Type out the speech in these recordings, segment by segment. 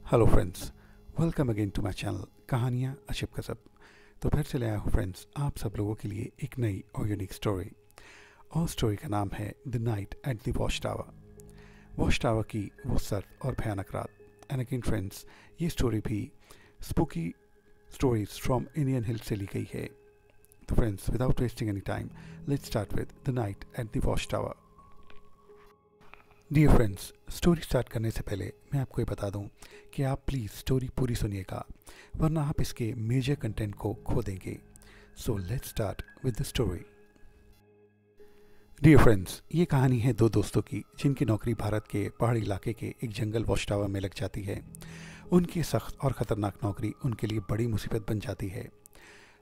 Hello friends, welcome again to my channel कहानियाँ अशिप कसब। तो फिर से ले आया हूँ फ्रेंड्स आप सब लोगों के लिए एक नई और यूनिक स्टोरी। और स्टोरी का नाम है the night at the watch tower. Watch tower की वो सर्द और भयानक रात। एंड अगेन फ्रेंड्स, ये स्टोरी भी spooky stories from Indian hill से ली गई है। तो friends, without wasting any time, let's start with the night at the watch tower. Dear friends, story start करने से पहले मैं आपको ये बता दूं कि आप प्लीज़ स्टोरी पूरी सुनिएगा, वरना आप इसके मेजर कंटेंट को खो देंगे। So let's start with the story. Dear friends, ये कहानी है दो दोस्तों की जिनकी नौकरी भारत के पहाड़ी इलाके के एक जंगल वॉच टावर में लग जाती है। उनकी सख्त और ख़तरनाक नौकरी उनके लिए बड़ी मुसीबत बन जाती है।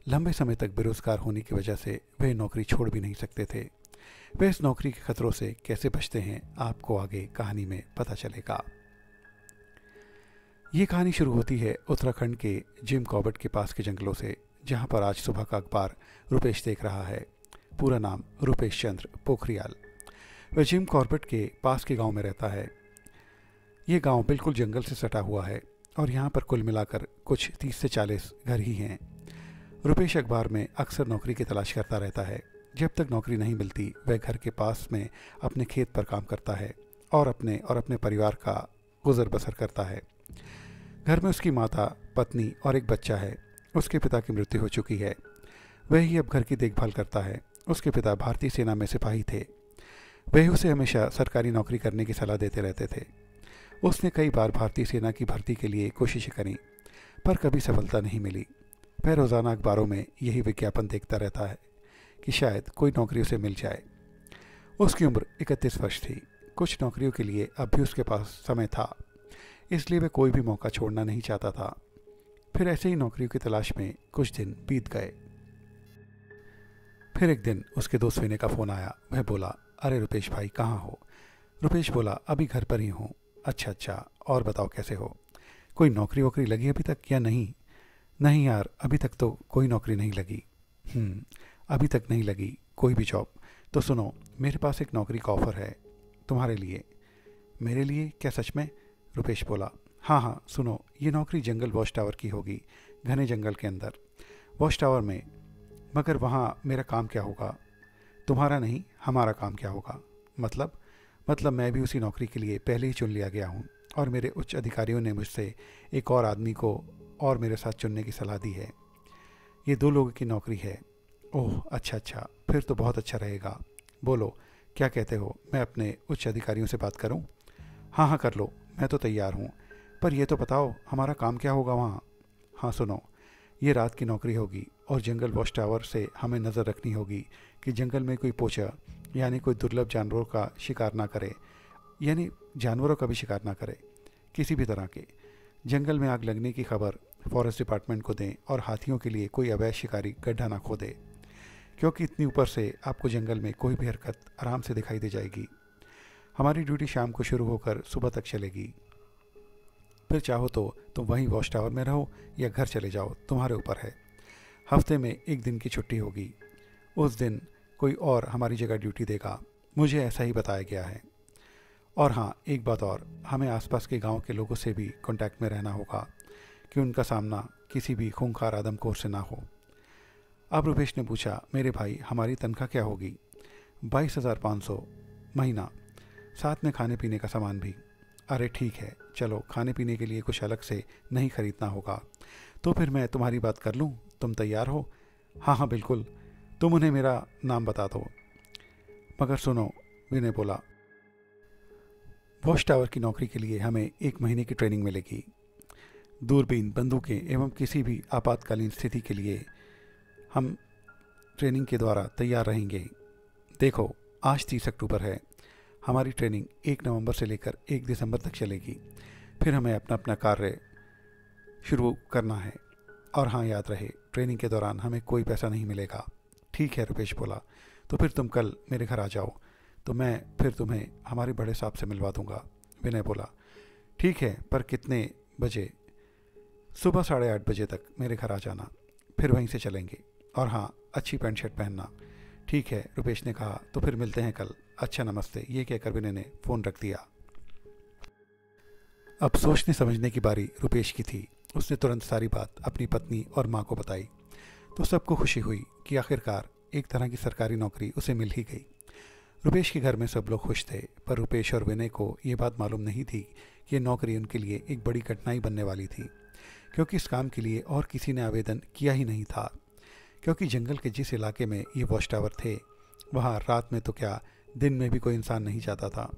लंबे समय तक बेरोजगार होने की वजह से वे नौकरी छोड़ भी नहीं सकते थे। वे इस नौकरी के खतरों से कैसे बचते हैं, आपको आगे कहानी में पता चलेगा। ये कहानी शुरू होती है उत्तराखंड के जिम कॉर्बेट के पास के जंगलों से, जहां पर आज सुबह का अखबार रुपेश देख रहा है। पूरा नाम रुपेश चंद्र पोखरियाल। वह जिम कॉर्बेट के पास के गांव में रहता है। ये गांव बिल्कुल जंगल से सटा हुआ है और यहाँ पर कुल मिलाकर कुछ 30 से 40 घर ही हैं। रुपेश अखबार में अक्सर नौकरी की तलाश करता रहता है। जब तक नौकरी नहीं मिलती, वह घर के पास में अपने खेत पर काम करता है और अपने परिवार का गुजर बसर करता है। घर में उसकी माता, पत्नी और एक बच्चा है। उसके पिता की मृत्यु हो चुकी है। वह ही अब घर की देखभाल करता है। उसके पिता भारतीय सेना में सिपाही थे। वह उसे हमेशा सरकारी नौकरी करने की सलाह देते रहते थे। उसने कई बार भारतीय सेना की भर्ती के लिए कोशिशें करी, पर कभी सफलता नहीं मिली। वह रोज़ाना अखबारों में यही विज्ञापन देखता रहता है कि शायद कोई नौकरी उसे मिल जाए। उसकी उम्र 31 वर्ष थी। कुछ नौकरियों के लिए अब भी उसके पास समय था, इसलिए वह कोई भी मौका छोड़ना नहीं चाहता था। फिर ऐसे ही नौकरियों की तलाश में कुछ दिन बीत गए। फिर एक दिन उसके दोस्त विनय का फ़ोन आया। वह बोला, अरे रुपेश भाई, कहाँ हो? रुपेश बोला, अभी घर पर ही हूँ। अच्छा अच्छा, और बताओ कैसे हो? कोई नौकरी वोकरी लगी अभी तक या नहीं? नहीं यार, अभी तक तो कोई नौकरी नहीं लगी। अभी तक नहीं लगी कोई भी जॉब? तो सुनो, मेरे पास एक नौकरी का ऑफ़र है तुम्हारे लिए। मेरे लिए? क्या सच में? रुपेश बोला, हाँ हाँ, सुनो, ये नौकरी जंगल वॉच टावर की होगी, घने जंगल के अंदर वॉच टावर में। मगर वहाँ मेरा काम क्या होगा? तुम्हारा नहीं, हमारा काम क्या होगा? मतलब मैं भी उसी नौकरी के लिए पहले ही चुन लिया गया हूँ और मेरे उच्च अधिकारियों ने मुझसे एक और आदमी को और मेरे साथ चुनने की सलाह दी है। ये 2 लोगों की नौकरी है। ओह अच्छा अच्छा, फिर तो बहुत अच्छा रहेगा। बोलो, क्या कहते हो, मैं अपने उच्च अधिकारियों से बात करूं? हाँ हाँ कर लो, मैं तो तैयार हूँ। पर ये तो बताओ, हमारा काम क्या होगा वहाँ? हाँ सुनो, ये रात की नौकरी होगी और जंगल वॉच टावर से हमें नज़र रखनी होगी कि जंगल में कोई पोचर यानी कोई दुर्लभ जानवरों का शिकार ना करे, यानी जानवरों का भी शिकार ना करे किसी भी तरह के। जंगल में आग लगने की खबर फॉरेस्ट डिपार्टमेंट को दें और हाथियों के लिए कोई अवैध शिकारी गड्ढा ना खोदे, क्योंकि इतनी ऊपर से आपको जंगल में कोई भी हरकत आराम से दिखाई दे जाएगी। हमारी ड्यूटी शाम को शुरू होकर सुबह तक चलेगी। फिर चाहो तो तुम वहीं वॉच टावर में रहो या घर चले जाओ, तुम्हारे ऊपर है। हफ्ते में एक दिन की छुट्टी होगी। उस दिन कोई और हमारी जगह ड्यूटी देगा, मुझे ऐसा ही बताया गया है। और हाँ, एक बात और, हमें आसपास के गांव के लोगों से भी कांटेक्ट में रहना होगा कि उनका सामना किसी भी खूंखार आदमखोर से ना हो। अब रुपेश ने पूछा, मेरे भाई, हमारी तनख्वाह क्या होगी? 22,500 महीना, साथ में खाने पीने का सामान भी। अरे ठीक है, चलो, खाने पीने के लिए कुछ अलग से नहीं खरीदना होगा। तो फिर मैं तुम्हारी बात कर लूँ, तुम तैयार हो? हाँ हाँ बिल्कुल, तुम उन्हें मेरा नाम बता दो। मगर सुनो, विनय बोला, वॉच टावर की नौकरी के लिए हमें 1 महीने की ट्रेनिंग मिलेगी। दूरबीन, बंदूकें एवं किसी भी आपातकालीन स्थिति के लिए हम ट्रेनिंग के द्वारा तैयार रहेंगे। देखो, आज 30 अक्टूबर है। हमारी ट्रेनिंग 1 नवंबर से लेकर 1 दिसंबर तक चलेगी। फिर हमें अपना अपना कार्य शुरू करना है। और हाँ, याद रहे, ट्रेनिंग के दौरान हमें कोई पैसा नहीं मिलेगा। ठीक है, रुपेश बोला, तो फिर तुम कल मेरे घर आ जाओ, तो मैं फिर तुम्हें हमारे बड़े साहब से मिलवा दूंगा। विनय बोला, ठीक है, पर कितने बजे? सुबह 8:30 बजे तक मेरे घर आ जाना, फिर वहीं से चलेंगे। और हाँ, अच्छी पैंट शर्ट पहनना। ठीक है, रुपेश ने कहा, तो फिर मिलते हैं कल। अच्छा, नमस्ते। ये कहकर विनय ने फ़ोन रख दिया। अब सोचने समझने की बारी रुपेश की थी। उसने तुरंत सारी बात अपनी पत्नी और माँ को बताई तो सबको खुशी हुई कि आखिरकार एक तरह की सरकारी नौकरी उसे मिल ही गई। रुपेश के घर में सब लोग खुश थे, पर रुपेश और विनय को ये बात मालूम नहीं थी कि ये नौकरी उनके लिए एक बड़ी कठिनाई बनने वाली थी, क्योंकि इस काम के लिए और किसी ने आवेदन किया ही नहीं था। क्योंकि जंगल के जिस इलाके में ये वॉच टावर थे, वहाँ रात में तो क्या दिन में भी कोई इंसान नहीं जाता था,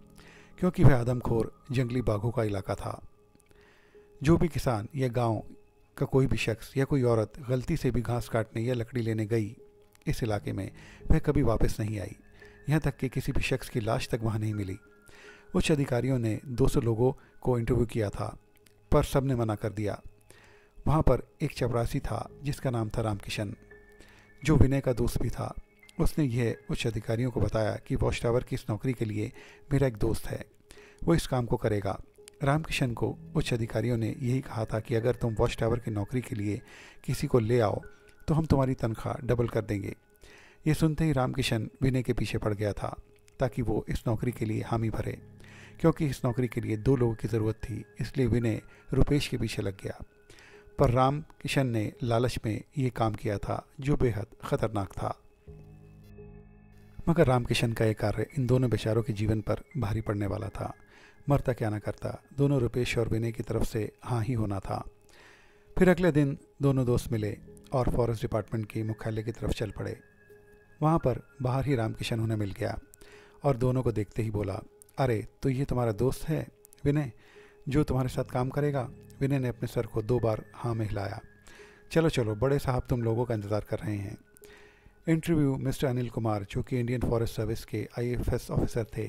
क्योंकि वह आदमखोर जंगली बाघों का इलाका था। जो भी किसान या गांव का कोई भी शख्स या कोई औरत गलती से भी घास काटने या लकड़ी लेने गई इस इलाके में, वह कभी वापस नहीं आई। यहाँ तक कि किसी भी शख्स की लाश तक वहाँ नहीं मिली। उच्च अधिकारियों ने 200 लोगों को इंटरव्यू किया था, पर सब ने मना कर दिया। वहाँ पर एक चपरासी था जिसका नाम था रामकिशन, जो विनय का दोस्त भी था। उसने यह उच्च अधिकारियों को बताया कि वॉच टावर की इस नौकरी के लिए मेरा एक दोस्त है, वो इस काम को करेगा। रामकिशन को उच्च अधिकारियों ने यही कहा था कि अगर तुम वॉच टावर की नौकरी के लिए किसी को ले आओ तो हम तुम्हारी तनख्वाह डबल कर देंगे। ये सुनते ही रामकिशन विनय के पीछे पड़ गया था ताकि वो इस नौकरी के लिए हामी भरे। क्योंकि इस नौकरी के लिए 2 लोगों की ज़रूरत थी, इसलिए विनय रुपेश के पीछे लग गया। पर रामकिशन ने लालच में ये काम किया था, जो बेहद ख़तरनाक था। मगर रामकिशन का ये कार्य इन दोनों बेचारों के जीवन पर भारी पड़ने वाला था। मरता क्या ना करता, दोनों रुपेश और विनय की तरफ से हाँ ही होना था। फिर अगले दिन दोनों दोस्त मिले और फॉरेस्ट डिपार्टमेंट की मुख्यालय की तरफ चल पड़े। वहाँ पर बाहर ही रामकिशन उन्हें मिल गया और दोनों को देखते ही बोला, अरे तो ये तुम्हारा दोस्त है विनय, जो तुम्हारे साथ काम करेगा? विनय ने अपने सर को 2 बार हाँ में हिलाया। चलो चलो, बड़े साहब तुम लोगों का इंतज़ार कर रहे हैं। इंटरव्यू मिस्टर अनिल कुमार, जो कि इंडियन फॉरेस्ट सर्विस के IAFS ऑफिसर थे,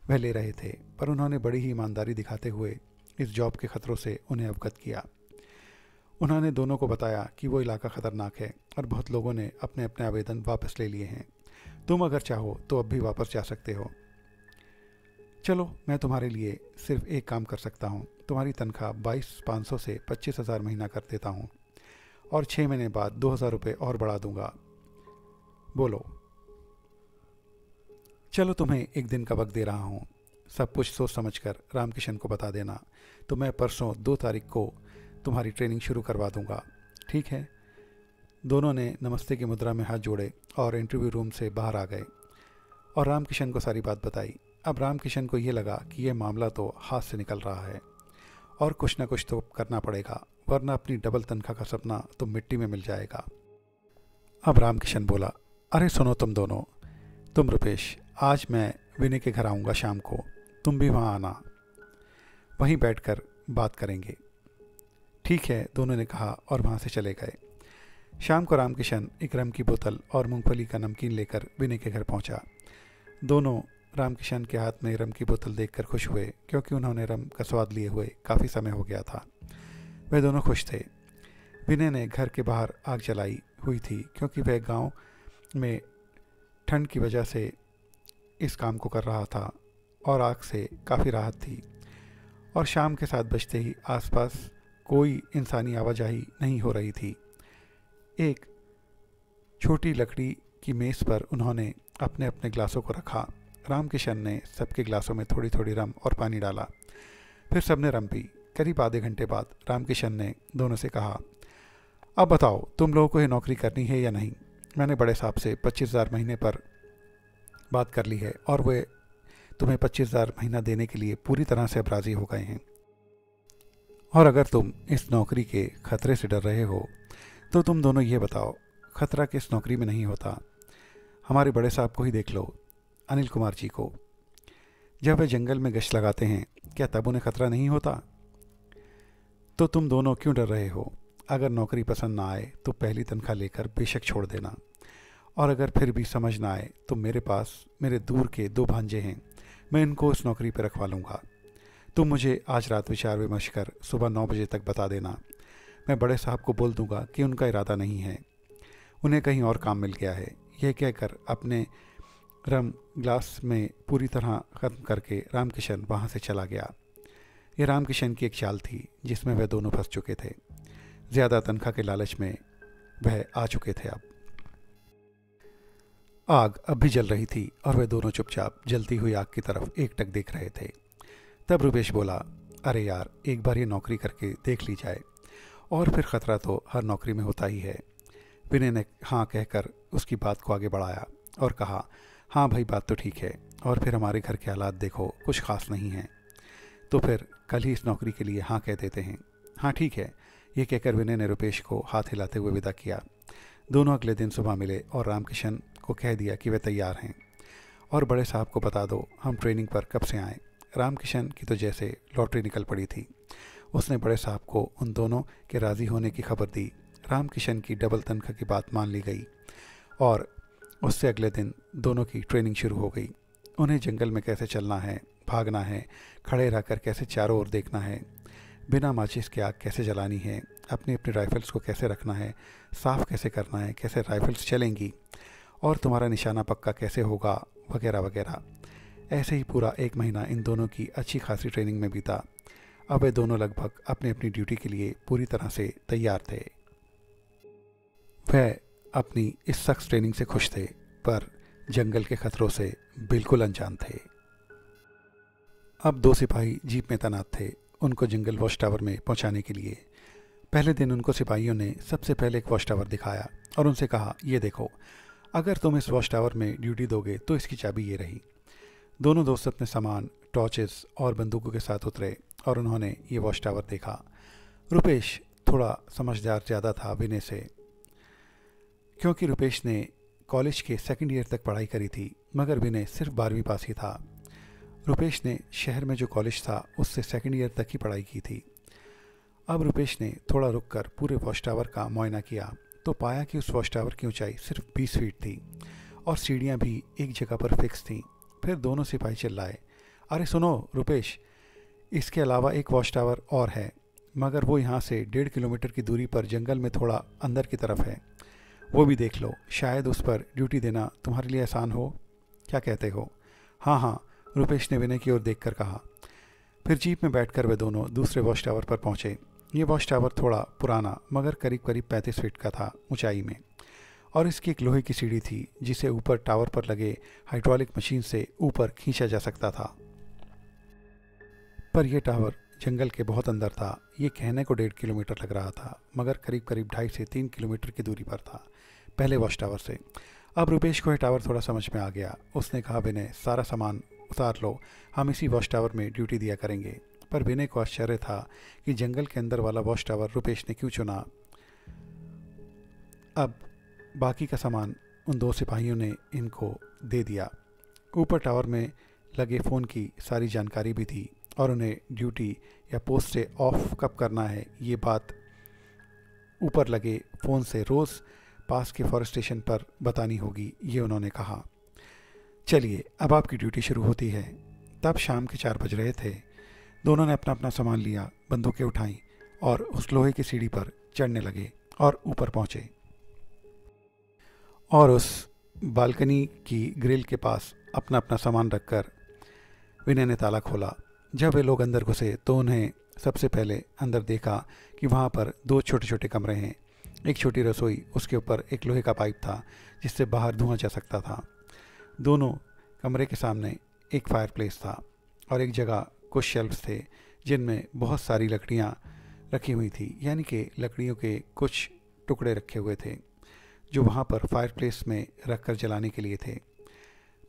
वह ले रहे थे, पर उन्होंने बड़ी ही ईमानदारी दिखाते हुए इस जॉब के खतरों से उन्हें अवगत किया। उन्होंने दोनों को बताया कि वो इलाका ख़तरनाक है और बहुत लोगों ने अपने अपने आवेदन वापस ले लिए हैं। तुम अगर चाहो तो अब भी वापस जा सकते हो। चलो, मैं तुम्हारे लिए सिर्फ एक काम कर सकता हूँ। तुम्हारी तनख्वाह 22,500 से 25,000 महीना कर देता हूँ और 6 महीने बाद 2,000 रुपये और बढ़ा दूंगा। बोलो। चलो, तुम्हें एक दिन का वक्त दे रहा हूँ। सब कुछ सोच समझकर रामकिशन को बता देना, तो मैं परसों 2 तारीख को तुम्हारी ट्रेनिंग शुरू करवा दूंगा। ठीक है? दोनों ने नमस्ते की मुद्रा में हाथ जोड़े और इंटरव्यू रूम से बाहर आ गए और रामकिशन को सारी बात बताई। अब रामकिशन को ये लगा कि यह मामला तो हाथ से निकल रहा है और कुछ ना कुछ तो करना पड़ेगा, वरना अपनी डबल तनख्वाह का सपना तो मिट्टी में मिल जाएगा। अब रामकिशन बोला, अरे सुनो तुम दोनों, तुम रुपेश, आज मैं विनय के घर आऊँगा शाम को, तुम भी वहाँ आना, वहीं बैठकर बात करेंगे। ठीक है, दोनों ने कहा और वहाँ से चले गए। शाम को रामकिशन एक रम की बोतल और मूंगफली का नमकीन लेकर विनय के घर पहुँचा। दोनों रामकिशन के हाथ में रम की बोतल देखकर खुश हुए, क्योंकि उन्होंने रम का स्वाद लिए हुए काफ़ी समय हो गया था। वे दोनों खुश थे। विनय ने घर के बाहर आग जलाई हुई थी, क्योंकि वह गांव में ठंड की वजह से इस काम को कर रहा था और आग से काफ़ी राहत थी। और शाम के 7 बजते ही आसपास कोई इंसानी आवाजाही नहीं हो रही थी। एक छोटी लकड़ी की मेज़ पर उन्होंने अपने अपने ग्लासों को रखा। रामकिशन ने सबके ग्लासों में थोड़ी थोड़ी रम और पानी डाला। फिर सबने रम पी। करीब आधे घंटे बाद रामकिशन ने दोनों से कहा, अब बताओ, तुम लोगों को ये नौकरी करनी है या नहीं? मैंने बड़े साहब से 25,000 महीने पर बात कर ली है और वे तुम्हें 25,000 महीना देने के लिए पूरी तरह से अब राज़ी हो गए हैं। और अगर तुम इस नौकरी के खतरे से डर रहे हो तो तुम दोनों ये बताओ, खतरा किस नौकरी में नहीं होता? हमारे बड़े साहब को ही देख लो, अनिल कुमार जी को। जब वे जंगल में गश्त लगाते हैं, क्या तब उन्हें खतरा नहीं होता? तो तुम दोनों क्यों डर रहे हो? अगर नौकरी पसंद ना आए तो पहली तनख्वाह लेकर बेशक छोड़ देना, और अगर फिर भी समझ ना आए तो मेरे पास मेरे दूर के 2 भांजे हैं, मैं इनको उस नौकरी पर रखवा लूँगा। तुम मुझे आज रात विचार विमर्श कर सुबह 9 बजे तक बता देना। मैं बड़े साहब को बोल दूंगा कि उनका इरादा नहीं है, उन्हें कहीं और काम मिल गया है। यह कहकर अपने रम ग्लास में पूरी तरह ख़त्म करके रामकिशन वहाँ से चला गया। यह रामकिशन की एक चाल थी जिसमें वह दोनों फंस चुके थे। ज़्यादा तनख्वाह के लालच में वह आ चुके थे। अब आग अब भी जल रही थी और वे दोनों चुपचाप जलती हुई आग की तरफ एकटक देख रहे थे। तब रुपेश बोला, अरे यार, एक बार ये नौकरी करके देख ली जाए, और फिर ख़तरा तो हर नौकरी में होता ही है। विनय ने हाँ कहकर उसकी बात को आगे बढ़ाया और कहा, हाँ भाई, बात तो ठीक है, और फिर हमारे घर के हालात देखो, कुछ ख़ास नहीं हैं, तो फिर कल ही इस नौकरी के लिए हाँ कह देते हैं। हाँ ठीक है, ये कहकर विनय ने रुपेश को हाथ हिलाते हुए विदा किया। दोनों अगले दिन सुबह मिले और रामकिशन को कह दिया कि वे तैयार हैं, और बड़े साहब को बता दो हम ट्रेनिंग पर कब से आएँ। रामकिशन की तो जैसे लॉटरी निकल पड़ी थी। उसने बड़े साहब को उन दोनों के राज़ी होने की खबर दी। रामकिशन की डबल तनख्वाह की बात मान ली गई और उससे अगले दिन दोनों की ट्रेनिंग शुरू हो गई। उन्हें जंगल में कैसे चलना है, भागना है, खड़े रहकर कैसे चारों ओर देखना है, बिना माचिस के आग कैसे जलानी है, अपनी अपनी राइफ़ल्स को कैसे रखना है, साफ़ कैसे करना है, कैसे राइफ़ल्स चलेंगी, और तुम्हारा निशाना पक्का कैसे होगा, वगैरह वगैरह। ऐसे ही पूरा 1 महीना इन दोनों की अच्छी खासी ट्रेनिंग में बीता। अब वे दोनों लगभग अपनी अपनी ड्यूटी के लिए पूरी तरह से तैयार थे। वह अपनी इस सख्त ट्रेनिंग से खुश थे, पर जंगल के खतरों से बिल्कुल अनजान थे। अब 2 सिपाही जीप में तैनात थे उनको जंगल वॉच टावर में पहुंचाने के लिए। पहले दिन उनको सिपाहियों ने सबसे पहले एक वॉच टावर दिखाया और उनसे कहा, ये देखो, अगर तुम इस वॉच टावर में ड्यूटी दोगे तो इसकी चाबी ये रही। दोनों दोस्त अपने सामान, टॉर्चेस और बंदूकों के साथ उतरे और उन्होंने ये वॉच टावर देखा। रुपेश थोड़ा समझदार ज़्यादा था विनय से, क्योंकि रुपेश ने कॉलेज के 2nd ईयर तक पढ़ाई करी थी, मगर विनय सिर्फ 12वीं पास ही था। रुपेश ने शहर में जो कॉलेज था उससे 2nd ईयर तक ही पढ़ाई की थी। अब रुपेश ने थोड़ा रुककर पूरे वॉच टावर का मुआयना किया तो पाया कि उस वॉच टावर की ऊंचाई सिर्फ 20 फीट थी और सीढ़ियां भी एक जगह पर फिक्स थीं। फिर दोनों सिपाही चिल्लाए, अरे सुनो रुपेश, इसके अलावा एक वॉच टावर और है, मगर वो यहाँ से 1.5 किलोमीटर की दूरी पर जंगल में थोड़ा अंदर की तरफ है। वो भी देख लो, शायद उस पर ड्यूटी देना तुम्हारे लिए आसान हो। क्या कहते हो? हाँ हाँ, रुपेश ने विनय की ओर देखकर कहा। फिर जीप में बैठकर वे दोनों दूसरे वॉच टावर पर पहुंचे। ये वॉच टावर थोड़ा पुराना मगर करीब करीब 35 फीट का था ऊंचाई में, और इसकी एक लोहे की सीढ़ी थी जिसे ऊपर टावर पर लगे हाइड्रोलिक मशीन से ऊपर खींचा जा सकता था। पर यह टावर जंगल के बहुत अंदर था। ये कहने को 1.5 किलोमीटर लग रहा था, मगर करीब करीब 2.5 से 3 किलोमीटर की दूरी पर था पहले वॉच टावर से। अब रुपेश को यह टावर थोड़ा समझ में आ गया। उसने कहा, विनय, सारा सामान उतार लो, हम इसी वॉच टावर में ड्यूटी दिया करेंगे। पर विनय को आश्चर्य था कि जंगल के अंदर वाला वॉच टावर रुपेश ने क्यों चुना। अब बाकी का सामान उन 2 सिपाहियों ने इनको दे दिया। ऊपर टावर में लगे फ़ोन की सारी जानकारी भी थी और उन्हें ड्यूटी या पोस्ट से ऑफ कब करना है ये बात ऊपर लगे फ़ोन से रोज़ पास के फॉरेस्ट स्टेशन पर बतानी होगी, ये उन्होंने कहा। चलिए, अब आपकी ड्यूटी शुरू होती है। तब शाम के 4 बज रहे थे। दोनों ने अपना अपना सामान लिया, बंदूकें उठाईं और उस लोहे की सीढ़ी पर चढ़ने लगे और ऊपर पहुंचे। और उस बालकनी की ग्रिल के पास अपना अपना सामान रखकर विनय ने ताला खोला। जब वे लोग अंदर घुसे तो उन्हें सबसे पहले अंदर देखा कि वहाँ पर 2 छोटे छोटे कमरे हैं। एक छोटी रसोई, उसके ऊपर एक लोहे का पाइप था जिससे बाहर धुआं जा सकता था। दोनों कमरे के सामने एक फायरप्लेस था और एक जगह कुछ शेल्फ्स थे जिनमें बहुत सारी लकड़ियाँ रखी हुई थी, यानी कि लकड़ियों के कुछ टुकड़े रखे हुए थे जो वहाँ पर फायरप्लेस में रखकर जलाने के लिए थे।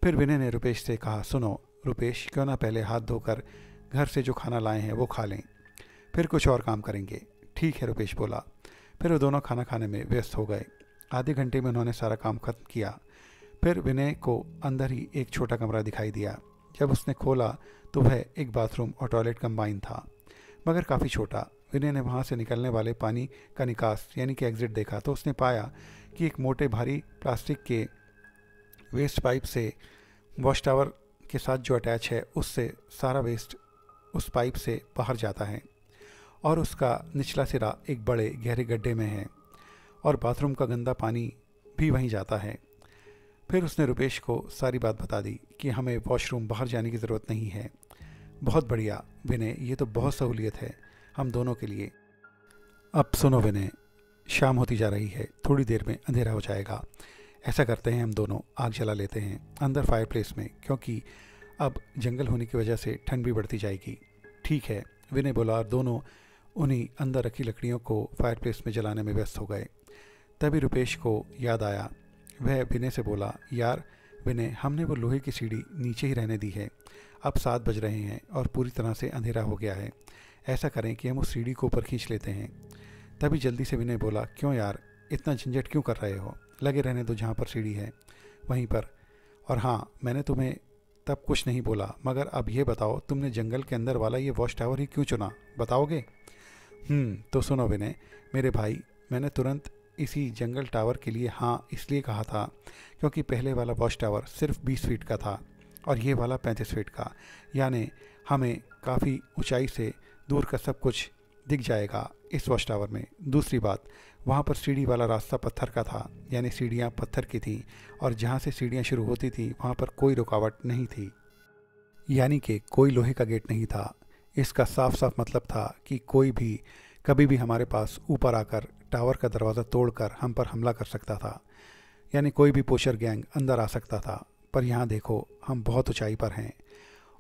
फिर विनय ने रुपेश से कहा, सुनो रुपेश, क्यों ना पहले हाथ धोकर घर से जो खाना लाए हैं वो खा लें, फिर कुछ और काम करेंगे। ठीक है, रुपेश बोला। फिर वो दोनों खाना खाने में व्यस्त हो गए। आधे घंटे में उन्होंने सारा काम खत्म किया। फिर विनय को अंदर ही एक छोटा कमरा दिखाई दिया। जब उसने खोला तो वह एक बाथरूम और टॉयलेट कंबाइन था, मगर काफ़ी छोटा। विनय ने वहाँ से निकलने वाले पानी का निकास यानी कि एग्जिट देखा तो उसने पाया कि एक मोटे भारी प्लास्टिक के वेस्ट पाइप से वॉच टावर के साथ जो अटैच है उससे सारा वेस्ट उस पाइप से बाहर जाता है और उसका निचला सिरा एक बड़े गहरे गड्ढे में है और बाथरूम का गंदा पानी भी वहीं जाता है। फिर उसने रुपेश को सारी बात बता दी कि हमें वॉशरूम बाहर जाने की ज़रूरत नहीं है। बहुत बढ़िया विनय, ये तो बहुत सहूलियत है हम दोनों के लिए। अब सुनो विनय, शाम होती जा रही है, थोड़ी देर में अंधेरा हो जाएगा। ऐसा करते हैं, हम दोनों आग जला लेते हैं अंदर फायरप्लेस में, क्योंकि अब जंगल होने की वजह से ठंड भी बढ़ती जाएगी। ठीक है, विनय बोला और दोनों उन्हीं अंदर रखी लकड़ियों को फायरप्लेस में जलाने में व्यस्त हो गए। तभी रुपेश को याद आया। वह विनय से बोला, यार विनय, हमने वो लोहे की सीढ़ी नीचे ही रहने दी है। अब 7 बज रहे हैं और पूरी तरह से अंधेरा हो गया है। ऐसा करें कि हम उस सीढ़ी को ऊपर खींच लेते हैं। तभी जल्दी से विनय बोला, क्यों यार, इतना झंझट क्यों कर रहे हो, लगे रहने दो जहाँ पर सीढ़ी है वहीं पर। और हाँ, मैंने तुम्हें तब कुछ नहीं बोला, मगर अब ये बताओ, तुमने जंगल के अंदर वाला ये वॉच टावर ही क्यों चुना, बताओगे? तो सुनो विनय मेरे भाई, मैंने तुरंत इसी जंगल टावर के लिए हाँ इसलिए कहा था क्योंकि पहले वाला वॉच टावर सिर्फ 20 फीट का था और ये वाला 35 फीट का, यानी हमें काफ़ी ऊंचाई से दूर का सब कुछ दिख जाएगा इस वॉच टावर में। दूसरी बात, वहाँ पर सीढ़ी वाला रास्ता पत्थर का था, यानी सीढ़ियाँ पत्थर की थीं और जहाँ से सीढ़ियाँ शुरू होती थी वहाँ पर कोई रुकावट नहीं थी, यानी कि कोई लोहे का गेट नहीं था। इसका साफ साफ मतलब था कि कोई भी कभी भी हमारे पास ऊपर आकर टावर का दरवाज़ा तोड़कर हम पर हमला कर सकता था, यानी कोई भी पोशर गैंग अंदर आ सकता था। पर यहाँ देखो, हम बहुत ऊंचाई पर हैं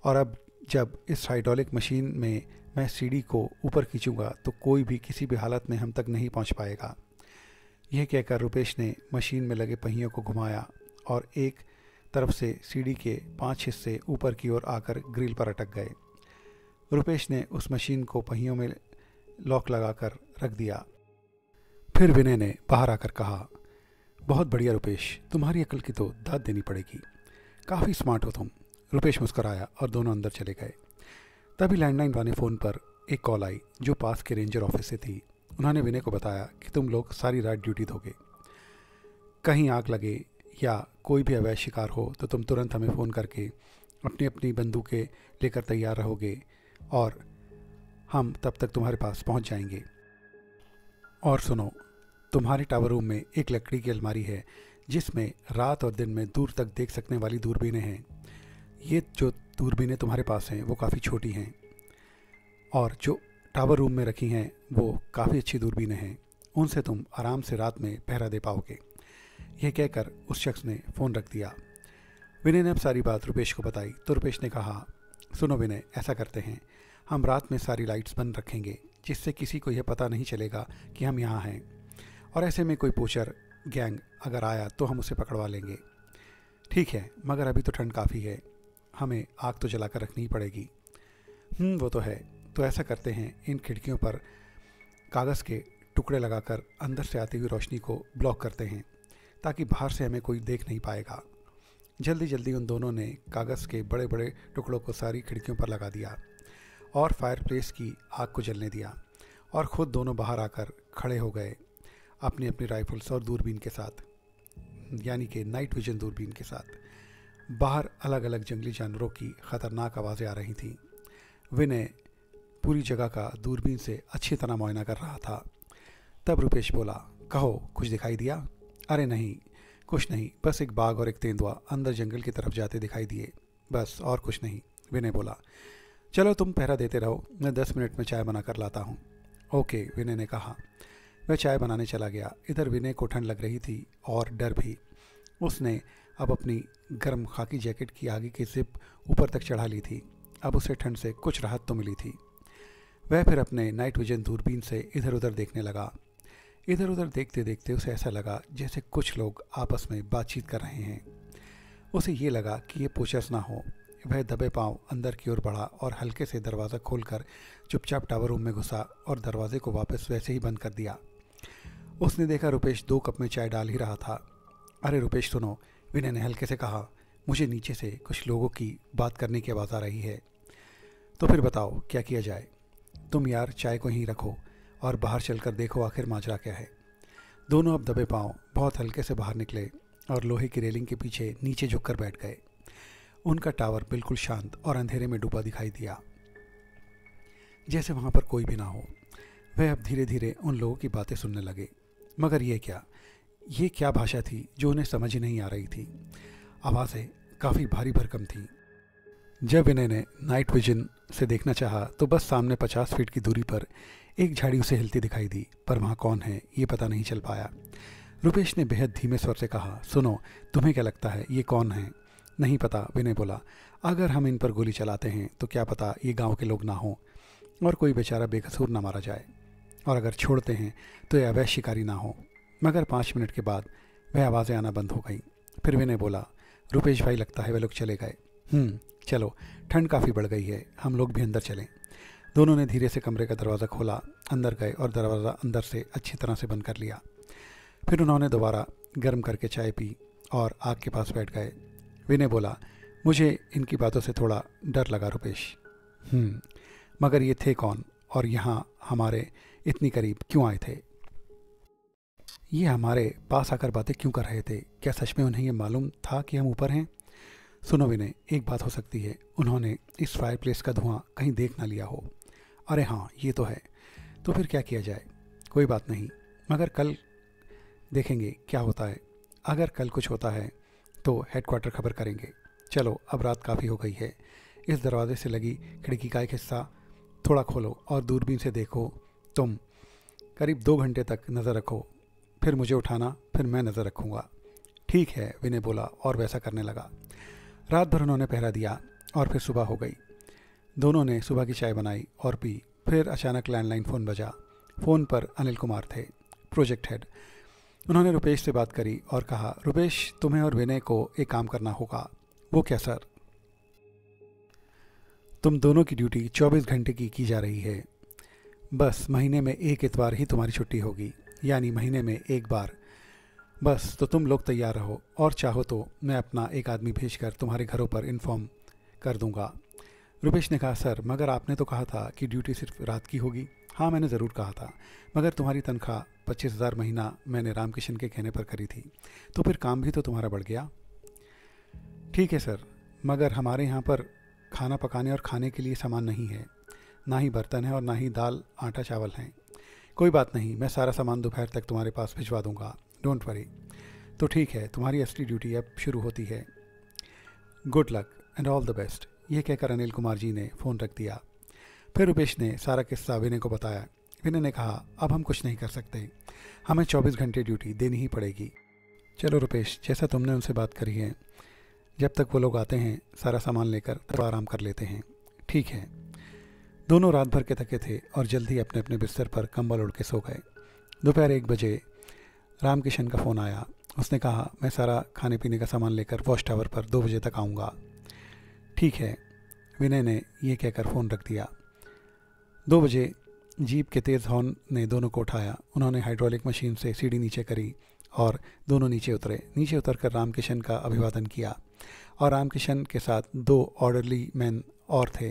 और अब जब इस हाइड्रोलिक मशीन में मैं सीढ़ी को ऊपर खींचूंगा तो कोई भी किसी भी हालत में हम तक नहीं पहुँच पाएगा। यह कहकर रुपेश ने मशीन में लगे पहियों को घुमाया और एक तरफ से सीढ़ी के 5 हिस्से ऊपर की ओर आकर ग्रिल पर अटक गए। रुपेश ने उस मशीन को पहियों में लॉक लगाकर रख दिया। फिर विनय ने बाहर आकर कहा, बहुत बढ़िया रुपेश, तुम्हारी अकल की तो दाद देनी पड़ेगी, काफ़ी स्मार्ट हो तुम। रुपेश मुस्कराया और दोनों अंदर चले गए। तभी लैंडलाइन वाले फ़ोन पर एक कॉल आई जो पास के रेंजर ऑफिस से थी। उन्होंने विनय को बताया कि तुम लोग सारी रात ड्यूटी दोगे, कहीं आग लगे या कोई भी अवैध शिकार हो तो तुम तुरंत हमें फ़ोन करके अपनी अपनी बंदूकें लेकर तैयार रहोगे और हम तब तक तुम्हारे पास पहुंच जाएंगे। और सुनो, तुम्हारे टावर रूम में एक लकड़ी की अलमारी है जिसमें रात और दिन में दूर तक देख सकने वाली दूरबीनें हैं। ये जो दूरबीनें तुम्हारे पास हैं वो काफ़ी छोटी हैं और जो टावर रूम में रखी हैं वो काफ़ी अच्छी दूरबीनें हैं, उनसे तुम आराम से रात में पहरा दे पाओगे। यह कहकर उस शख्स ने फ़ोन रख दिया। विनय ने अब सारी बात रुपेश को बताई तो रुपेश ने कहा, सुनो विनय, ऐसा करते हैं, हम रात में सारी लाइट्स बंद रखेंगे जिससे किसी को यह पता नहीं चलेगा कि हम यहाँ हैं, और ऐसे में कोई पोचर गैंग अगर आया तो हम उसे पकड़वा लेंगे। ठीक है, मगर अभी तो ठंड काफ़ी है, हमें आग तो जलाकर रखनी ही पड़ेगी। वो तो है। तो ऐसा करते हैं, इन खिड़कियों पर कागज़ के टुकड़े लगाकर अंदर से आती हुई रोशनी को ब्लॉक करते हैं ताकि बाहर से हमें कोई देख नहीं पाएगा। जल्दी जल्दी उन दोनों ने कागज़ के बड़े बड़े टुकड़ों को सारी खिड़कियों पर लगा दिया और फायरप्लेस की आग को जलने दिया और ख़ुद दोनों बाहर आकर खड़े हो गए अपनी अपनी राइफल्स और दूरबीन के साथ, यानी कि नाइट विजन दूरबीन के साथ। बाहर अलग अलग जंगली जानवरों की ख़तरनाक आवाज़ें आ रही थीं। विनय पूरी जगह का दूरबीन से अच्छी तरह मुआयना कर रहा था। तब रुपेश बोला, कहो, कुछ दिखाई दिया? अरे नहीं, कुछ नहीं, बस एक बाघ और एक तेंदुआ अंदर जंगल की तरफ जाते दिखाई दिए, बस, और कुछ नहीं। विनय बोला, चलो तुम पहरा देते रहो, मैं 10 मिनट में चाय बना कर लाता हूँ। ओके, विनय ने कहा। वह चाय बनाने चला गया। इधर विनय को ठंड लग रही थी और डर भी। उसने अब अपनी गर्म खाकी जैकेट की आगे की जिप ऊपर तक चढ़ा ली थी। अब उसे ठंड से कुछ राहत तो मिली थी। वह फिर अपने नाइट विजन दूरबीन से इधर उधर देखने लगा। इधर उधर देखते देखते उसे ऐसा लगा जैसे कुछ लोग आपस में बातचीत कर रहे हैं। उसे ये लगा कि ये पोचर्स ना हो। वह दबे पांव अंदर की ओर बढ़ा और हल्के से दरवाज़ा खोलकर चुपचाप टावर रूम में घुसा और दरवाजे को वापस वैसे ही बंद कर दिया। उसने देखा रुपेश 2 कप में चाय डाल ही रहा था। अरे रुपेश सुनो, विनय ने हल्के से कहा, मुझे नीचे से कुछ लोगों की बात करने की आवाज़ आ रही है। तो फिर बताओ क्या किया जाए? तुम यार चाय को यहीं रखो और बाहर चलकर देखो आखिर माजरा क्या है। दोनों अब दबे पांव बहुत हल्के से बाहर निकले और लोहे की रेलिंग के पीछे नीचे झुककर बैठ गए। उनका टावर बिल्कुल शांत और अंधेरे में डूबा दिखाई दिया, जैसे वहाँ पर कोई भी ना हो। वह अब धीरे धीरे उन लोगों की बातें सुनने लगे, मगर ये क्या भाषा थी जो उन्हें समझ ही नहीं आ रही थी। आवाज़ें काफ़ी भारी भरकम थीं। जब विनय ने नाइट विजन से देखना चाहा तो बस सामने 50 फीट की दूरी पर एक झाड़ी उसे हिलती दिखाई दी, पर वहाँ कौन है ये पता नहीं चल पाया। रुपेश ने बेहद धीमे स्वर से कहा, सुनो, तुम्हें क्या लगता है ये कौन है? नहीं पता, विनय बोला। अगर हम इन पर गोली चलाते हैं तो क्या पता ये गांव के लोग ना हों। और कोई बेचारा बेकसूर ना मारा जाए, और अगर छोड़ते हैं तो यह अवैध शिकारी ना हो। मगर 5 मिनट के बाद वह आवाज़ें आना बंद हो गईं। फिर विनय बोला, रुपेश भाई लगता है वे लोग चले गए। चलो, ठंड काफ़ी बढ़ गई है, हम लोग भी अंदर चलें। दोनों ने धीरे से कमरे का दरवाज़ा खोला, अंदर गए और दरवाज़ा अंदर से अच्छी तरह से बंद कर लिया। फिर उन्होंने दोबारा गर्म करके चाय पी और आग के पास बैठ गए। विनय बोला, मुझे इनकी बातों से थोड़ा डर लगा रुपेश। मगर ये थे कौन और यहाँ हमारे इतनी करीब क्यों आए थे? ये हमारे पास आकर बातें क्यों कर रहे थे? क्या सच में उन्हें ये मालूम था कि हम ऊपर हैं? सुनो विनय, एक बात हो सकती है, उन्होंने इस फायरप्लेस का धुआं कहीं देख ना लिया हो। अरे हाँ, ये तो है। तो फिर क्या किया जाए? कोई बात नहीं, मगर कल देखेंगे क्या होता है। अगर कल कुछ होता है तो हेडक्वार्टर खबर करेंगे। चलो, अब रात काफ़ी हो गई है। इस दरवाजे से लगी खिड़की का एक हिस्सा थोड़ा खोलो और दूरबीन से देखो। तुम करीब 2 घंटे तक नज़र रखो, फिर मुझे उठाना, फिर मैं नज़र रखूँगा। ठीक है, विनय बोला और वैसा करने लगा। रात भर उन्होंने पहरा दिया और फिर सुबह हो गई। दोनों ने सुबह की चाय बनाई और पी। फिर अचानक लैंडलाइन फ़ोन बजा। फ़ोन पर अनिल कुमार थे, प्रोजेक्ट हेड। उन्होंने रुपेश से बात करी और कहा, रुपेश, तुम्हें और विनय को एक काम करना होगा। वो क्या सर? तुम दोनों की ड्यूटी 24 घंटे की जा रही है। बस महीने में एक इतवार ही तुम्हारी छुट्टी होगी, यानी महीने में एक बार। बस तो तुम लोग तैयार रहो, और चाहो तो मैं अपना एक आदमी भेजकर तुम्हारे घरों पर इन्फॉर्म कर दूंगा। रुपेश ने कहा, सर, मगर आपने तो कहा था कि ड्यूटी सिर्फ रात की होगी। हाँ, मैंने ज़रूर कहा था, मगर तुम्हारी तनख्वाह 25,000 महीना मैंने रामकिशन के कहने पर करी थी, तो फिर काम भी तो तुम्हारा बढ़ गया। ठीक है सर, मगर हमारे यहाँ पर खाना पकाने और खाने के लिए सामान नहीं है, ना ही बर्तन है और ना ही दाल आटा चावल हैं। कोई बात नहीं, मैं सारा सामान दोपहर तक तुम्हारे पास भिजवा दूंगा, डोंट वरी। तो ठीक है, तुम्हारी असली ड्यूटी अब शुरू होती है। Good luck and all the best. ये कहकर अनिल कुमार जी ने फ़ोन रख दिया। फिर रुपेश ने सारा किस्सा विनय को बताया। विनय ने कहा, अब हम कुछ नहीं कर सकते, हमें 24 घंटे ड्यूटी देनी ही पड़ेगी। चलो रुपेश, जैसा तुमने उनसे बात करी है, जब तक वो लोग आते हैं सारा सामान लेकर थोड़ा आराम कर लेते हैं। ठीक है। दोनों रात भर के थके थे और जल्द ही अपने अपने बिस्तर पर कंबल ओढ़ के सो गए। दोपहर 1 बजे रामकिशन का फ़ोन आया। उसने कहा, मैं सारा खाने पीने का सामान लेकर वॉच टावर पर 2 बजे तक आऊँगा। ठीक है, विनय ने यह कहकर फ़ोन रख दिया। 2 बजे जीप के तेज़ हॉर्न ने दोनों को उठाया। उन्होंने हाइड्रोलिक मशीन से सीढ़ी नीचे करी और दोनों नीचे उतरे। नीचे उतरकर रामकिशन का अभिवादन किया और रामकिशन के साथ 2 ऑर्डरली मैन और थे,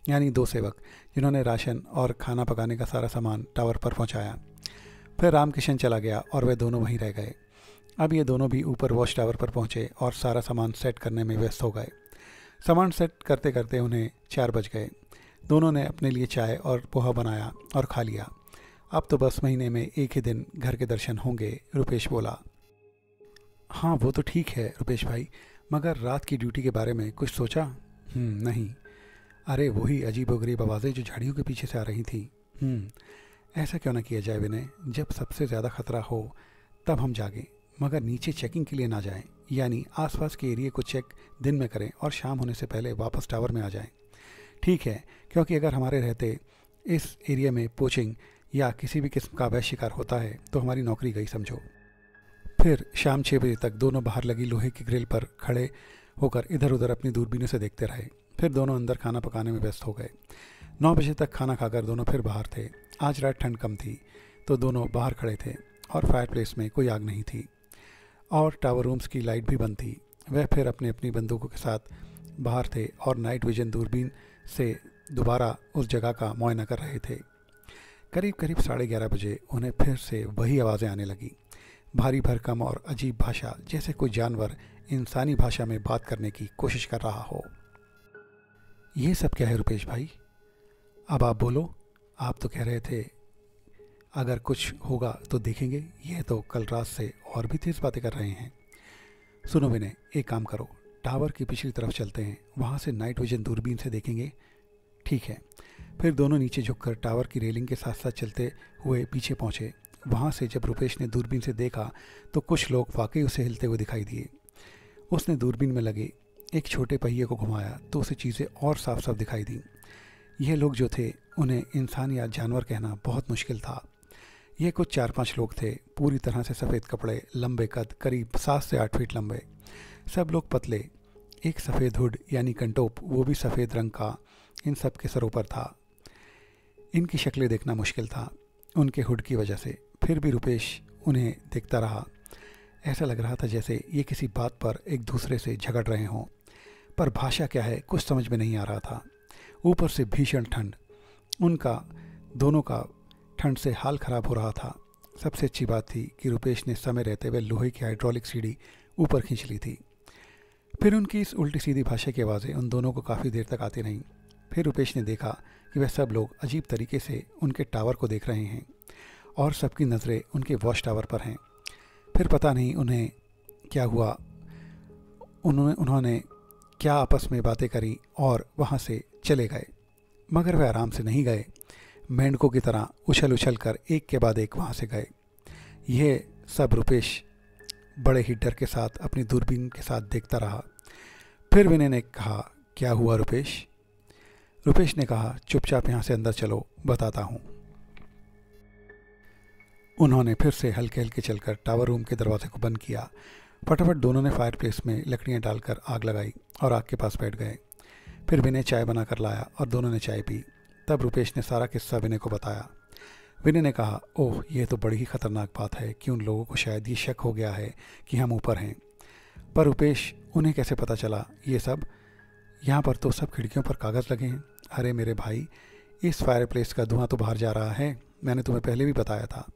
यानी 2 सेवक, जिन्होंने राशन और खाना पकाने का सारा सामान टावर पर पहुंचाया। फिर रामकिशन चला गया और वे दोनों वहीं रह गए। अब ये दोनों भी ऊपर वॉच टावर पर पहुंचे और सारा सामान सेट करने में व्यस्त हो गए। सामान सेट करते करते उन्हें 4 बज गए। दोनों ने अपने लिए चाय और पोहा बनाया और खा लिया। अब तो बस महीने में एक ही दिन घर के दर्शन होंगे, रुपेश बोला। हाँ, वो तो ठीक है रुपेश भाई, मगर रात की ड्यूटी के बारे में कुछ सोचा? नहीं। अरे वही अजीबोगरीब आवाज़ें जो झाड़ियों के पीछे से आ रही थी। ऐसा क्यों ना किया जाए विनय, जब सबसे ज़्यादा खतरा हो तब हम जागें, मगर नीचे चेकिंग के लिए ना जाएं, यानी आसपास के एरिया को चेक दिन में करें और शाम होने से पहले वापस टावर में आ जाएं। ठीक है, क्योंकि अगर हमारे रहते इस एरिया में पोचिंग या किसी भी किस्म का अवैध शिकार होता है तो हमारी नौकरी गई समझो। फिर शाम 6 बजे तक दोनों बाहर लगी लोहे की ग्रिल पर खड़े होकर इधर उधर अपनी दूरबीनों से देखते रहे। फिर दोनों अंदर खाना पकाने में व्यस्त हो गए। 9 बजे तक खाना खाकर दोनों फिर बाहर थे। आज रात ठंड कम थी तो दोनों बाहर खड़े थे और फायरप्लेस में कोई आग नहीं थी और टावर रूम्स की लाइट भी बंद थी। वह फिर अपनी अपनी बंदूकों के साथ बाहर थे और नाइट विजन दूरबीन से दोबारा उस जगह का मुआयना कर रहे थे। करीब करीब 11:30 बजे उन्हें फिर से वही आवाज़ें आने लगी, भारी भरकम और अजीब भाषा, जैसे कोई जानवर इंसानी भाषा में बात करने की कोशिश कर रहा हो। ये सब क्या है रुपेश भाई? अब आप बोलो। आप तो कह रहे थे अगर कुछ होगा तो देखेंगे, यह तो कल रात से और भी तेज़ बातें कर रहे हैं। सुनो विनय, एक काम करो, टावर की पिछली तरफ चलते हैं, वहाँ से नाइट विजन दूरबीन से देखेंगे। ठीक है। फिर दोनों नीचे झुककर टावर की रेलिंग के साथ साथ चलते हुए पीछे पहुँचे। वहाँ से जब रुपेश ने दूरबीन से देखा तो कुछ लोग वाकई उसे हिलते हुए दिखाई दिए। उसने दूरबीन में लगे एक छोटे पहिए को घुमाया तो उसे चीज़ें और साफ साफ दिखाई दी। ये लोग जो थे उन्हें इंसान या जानवर कहना बहुत मुश्किल था। ये कुछ 4-5 लोग थे, पूरी तरह से सफ़ेद कपड़े, लंबे कद, करीब 7 से 8 फीट लंबे। सब लोग पतले, एक सफ़ेद हुड यानी कंटोप, वो भी सफ़ेद रंग का, इन सब के सरों पर था। इनकी शक्लें देखना मुश्किल था उनके हुड की वजह से, फिर भी रुपेश उन्हें देखता रहा। ऐसा लग रहा था जैसे ये किसी बात पर एक दूसरे से झगड़ रहे हों, पर भाषा क्या है कुछ समझ में नहीं आ रहा था। ऊपर से भीषण ठंड, उनका दोनों का ठंड से हाल ख़राब हो रहा था। सबसे अच्छी बात थी कि रुपेश ने समय रहते हुए लोहे की हाइड्रोलिक सीढ़ी ऊपर खींच ली थी। फिर उनकी इस उल्टी सीधी भाषा की आवाज़ें उन दोनों को काफ़ी देर तक आती रहीं। फिर रुपेश ने देखा कि वह सब लोग अजीब तरीके से उनके टावर को देख रहे हैं और सबकी नज़रें उनके वॉच टावर पर हैं। फिर पता नहीं उन्हें क्या हुआ, उन्होंने क्या आपस में बातें करी और वहाँ से चले गए। मगर वह आराम से नहीं गए, मेंढकों की तरह उछल उछल कर एक के बाद एक वहाँ से गए। यह सब रुपेश बड़े ही डर के साथ अपनी दूरबीन के साथ देखता रहा। फिर विनय ने कहा, क्या हुआ रुपेश? रुपेश ने कहा, चुपचाप यहाँ से अंदर चलो, बताता हूँ। उन्होंने फिर से हल्के हल्के चलकर टावर रूम के दरवाजे को बंद किया। फटाफट दोनों ने फायरप्लेस में लकड़ियाँ डालकर आग लगाई और आग के पास बैठ गए। फिर विनय चाय बनाकर लाया और दोनों ने चाय पी। तब रुपेश ने सारा किस्सा विनय को बताया। विनय ने कहा, ओह, यह तो बड़ी ही खतरनाक बात है कि उन लोगों को शायद ये शक हो गया है कि हम ऊपर हैं। पर रुपेश, उन्हें कैसे पता चला ये सब? यहाँ पर तो सब खिड़कियों पर कागज़ लगे हैं। अरे मेरे भाई, इस फायरप्लेस का धुआं तो बाहर जा रहा है, मैंने तुम्हें पहले भी बताया था।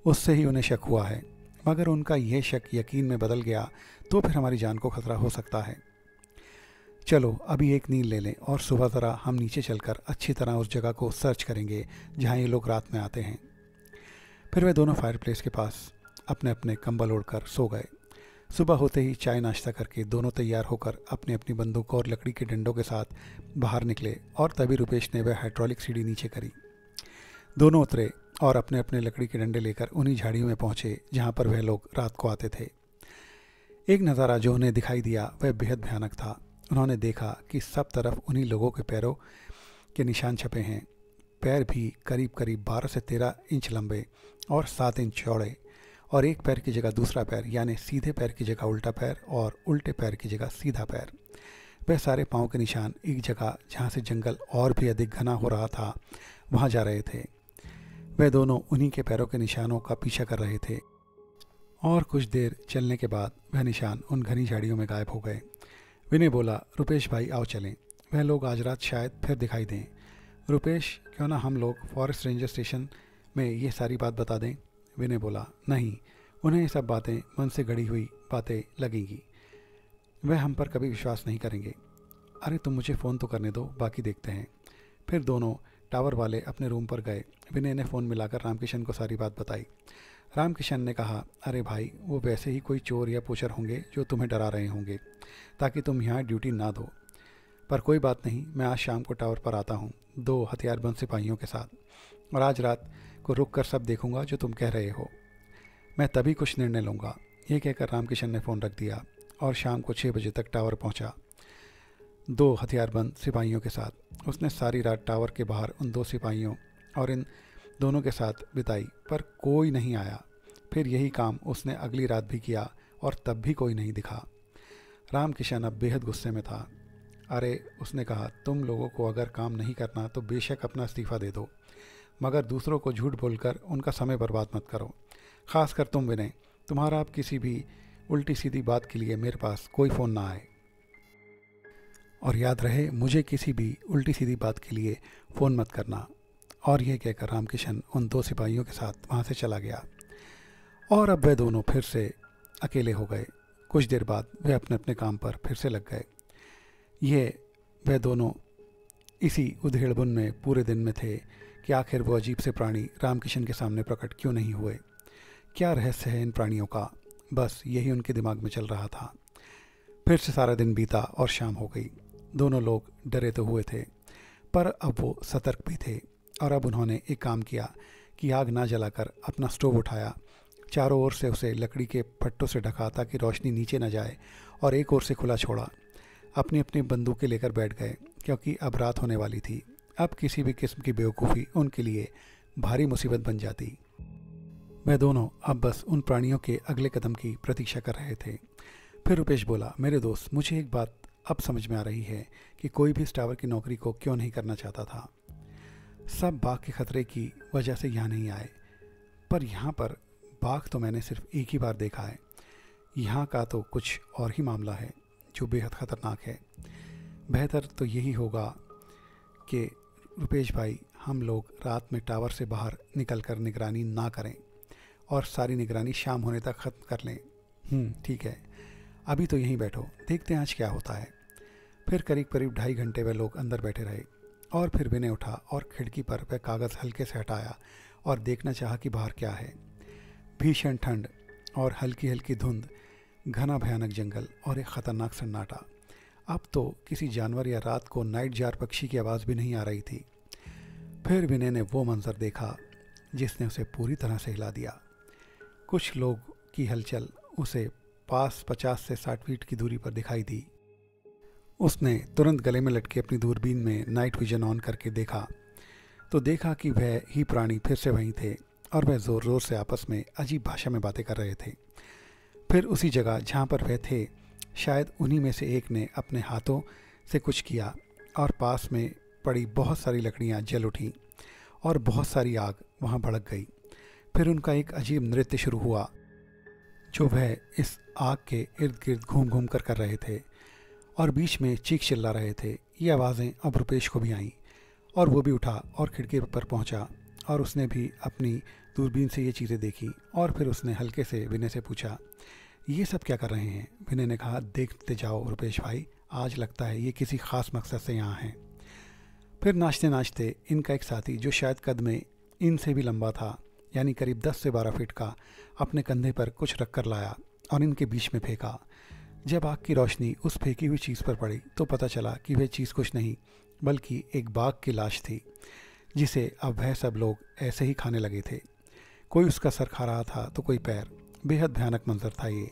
उससे ही उन्हें शक हुआ है, मगर उनका यह शक यकीन में बदल गया तो फिर हमारी जान को खतरा हो सकता है। चलो अभी एक नींद ले लें और सुबह ज़रा हम नीचे चलकर अच्छी तरह उस जगह को सर्च करेंगे जहाँ ये लोग रात में आते हैं। फिर वे दोनों फायरप्लेस के पास अपने अपने कंबल ओढ़कर सो गए। सुबह होते ही चाय नाश्ता करके दोनों तैयार होकर अपनी अपनी बंदूक और लकड़ी के डंडों के साथ बाहर निकले और तभी रुपेश ने वह हाइड्रोलिक सीढ़ी नीचे करी। दोनों उतरे और अपने अपने लकड़ी के डंडे लेकर उन्हीं झाड़ियों में पहुंचे जहां पर वह लोग रात को आते थे। एक नज़ारा जो उन्हें दिखाई दिया वह बेहद भयानक था। उन्होंने देखा कि सब तरफ उन्हीं लोगों के पैरों के निशान छपे हैं। पैर भी करीब करीब 12 से 13 इंच लंबे और 7 इंच चौड़े, और एक पैर की जगह दूसरा पैर, यानी सीधे पैर की जगह उल्टा पैर और उल्टे पैर की जगह सीधा पैर। वह सारे पाँव के निशान एक जगह जहाँ से जंगल और भी अधिक घना हो रहा था वहाँ जा रहे थे। वह दोनों उन्हीं के पैरों के निशानों का पीछा कर रहे थे और कुछ देर चलने के बाद वह निशान उन घनी झाड़ियों में गायब हो गए। विनय बोला, रुपेश भाई आओ चलें, वह लोग आज रात शायद फिर दिखाई दें। रुपेश, क्यों ना हम लोग फॉरेस्ट रेंजर स्टेशन में ये सारी बात बता दें? विनय बोला, नहीं, उन्हें ये सब बातें मन से गढ़ी हुई बातें लगेंगी, वह हम पर कभी विश्वास नहीं करेंगे। अरे तुम मुझे फ़ोन तो करने दो, बाकी देखते हैं। फिर दोनों टावर वाले अपने रूम पर गए। विनय ने फ़ोन मिलाकर रामकिशन को सारी बात बताई। रामकिशन ने कहा, अरे भाई, वो वैसे ही कोई चोर या पोचर होंगे जो तुम्हें डरा रहे होंगे ताकि तुम यहाँ ड्यूटी ना दो। पर कोई बात नहीं, मैं आज शाम को टावर पर आता हूँ 2 हथियारबंद सिपाहियों के साथ, और आज रात को रुक कर सब देखूंगा जो तुम कह रहे हो। मैं तभी कुछ निर्णय लूँगा। ये कहकर रामकिशन ने फ़ोन रख दिया और शाम को 6 बजे तक टावर पहुँचा 2 हथियारबंद सिपाहियों के साथ। उसने सारी रात टावर के बाहर उन 2 सिपाहियों और इन दोनों के साथ बिताई, पर कोई नहीं आया। फिर यही काम उसने अगली रात भी किया और तब भी कोई नहीं दिखा। रामकिशन अब बेहद गुस्से में था। अरे, उसने कहा, तुम लोगों को अगर काम नहीं करना तो बेशक अपना इस्तीफ़ा दे दो, मगर दूसरों को झूठ बोलकर उनका समय बर्बाद मत करो। ख़ासकर तुम विनय, तुम्हारा अब किसी भी उल्टी सीधी बात के लिए मेरे पास कोई फ़ोन ना आए। और याद रहे, मुझे किसी भी उल्टी सीधी बात के लिए फ़ोन मत करना। और यह कहकर रामकिशन उन 2 सिपाहियों के साथ वहाँ से चला गया और अब वे दोनों फिर से अकेले हो गए। कुछ देर बाद वे अपने अपने काम पर फिर से लग गए। वे दोनों इसी उधेड़बुन में पूरे दिन में थे कि आखिर वो अजीब से प्राणी रामकिशन के सामने प्रकट क्यों नहीं हुए। क्या रहस्य है इन प्राणियों का? बस यही उनके दिमाग में चल रहा था। फिर से सारा दिन बीता और शाम हो गई। दोनों लोग डरे तो हुए थे, पर अब वो सतर्क भी थे। और अब उन्होंने एक काम किया कि आग ना जलाकर अपना स्टोव उठाया, चारों ओर से उसे लकड़ी के फट्टों से ढका ताकि रोशनी नीचे न जाए, और एक ओर से खुला छोड़ा। अपनी अपनी बंदूकें लेकर बैठ गए क्योंकि अब रात होने वाली थी अब किसी भी किस्म की बेवकूफ़ी उनके लिए भारी मुसीबत बन जाती। वह दोनों अब बस उन प्राणियों के अगले कदम की प्रतीक्षा कर रहे थे। फिर रुपेश बोला, मेरे दोस्त, मुझे एक बात अब समझ में आ रही है कि कोई भी इस टावर की नौकरी को क्यों नहीं करना चाहता था। सब बाघ के खतरे की वजह से यहाँ नहीं आए, पर यहाँ पर बाघ तो मैंने सिर्फ एक ही बार देखा है। यहाँ का तो कुछ और ही मामला है जो बेहद ख़तरनाक है। बेहतर तो यही होगा कि रुपेश भाई, हम लोग रात में टावर से बाहर निकलकर निगरानी ना करें और सारी निगरानी शाम होने तक ख़त्म कर लें। ठीक है, अभी तो यहीं बैठो, देखते हैं आज क्या होता है। फिर करीब करीब 2.5 घंटे वह लोग अंदर बैठे रहे और फिर विनय उठा और खिड़की पर वह कागज़ हल्के से हटाया और देखना चाहा कि बाहर क्या है। भीषण ठंड और हल्की हल्की धुंध, घना भयानक जंगल और एक ख़तरनाक सन्नाटा। अब तो किसी जानवर या रात को नाइट जार पक्षी की आवाज़ भी नहीं आ रही थी। फिर विनय ने वो मंजर देखा जिसने उसे पूरी तरह से हिला दिया। कुछ लोग की हलचल उसे पास 50 से 60 फीट की दूरी पर दिखाई दी। उसने तुरंत गले में लटके अपनी दूरबीन में नाइट विजन ऑन करके देखा तो देखा कि वह ही प्राणी फिर से वहीं थे और वह ज़ोर ज़ोर से आपस में अजीब भाषा में बातें कर रहे थे। फिर उसी जगह जहाँ पर वह थे, शायद उन्हीं में से एक ने अपने हाथों से कुछ किया और पास में पड़ी बहुत सारी लकड़ियाँ जल उठीं और बहुत सारी आग वहाँ भड़क गई। फिर उनका एक अजीब नृत्य शुरू हुआ जो वह इस आग के इर्द गिर्द घूम घूम कर रहे थे और बीच में चीख चिल्ला रहे थे। ये आवाज़ें अब रुपेश को भी आईं और वो भी उठा और खिड़की पर पहुंचा और उसने भी अपनी दूरबीन से ये चीज़ें देखी। और फिर उसने हल्के से विनय से पूछा, ये सब क्या कर रहे हैं? विनय ने कहा, देखते जाओ रुपेश भाई, आज लगता है ये किसी ख़ास मकसद से यहाँ हैं। फिर नाचते नाचते इनका एक साथी, जो शायद कद में इनसे भी लंबा था, यानी करीब 10 से 12 फीट का, अपने कंधे पर कुछ रख कर लाया और इनके बीच में फेंका। जब आग की रोशनी उस फेंकी हुई चीज़ पर पड़ी तो पता चला कि वह चीज़ कुछ नहीं बल्कि एक बाघ की लाश थी, जिसे अब वह सब लोग ऐसे ही खाने लगे थे। कोई उसका सर खा रहा था तो कोई पैर। बेहद भयानक मंजर था ये।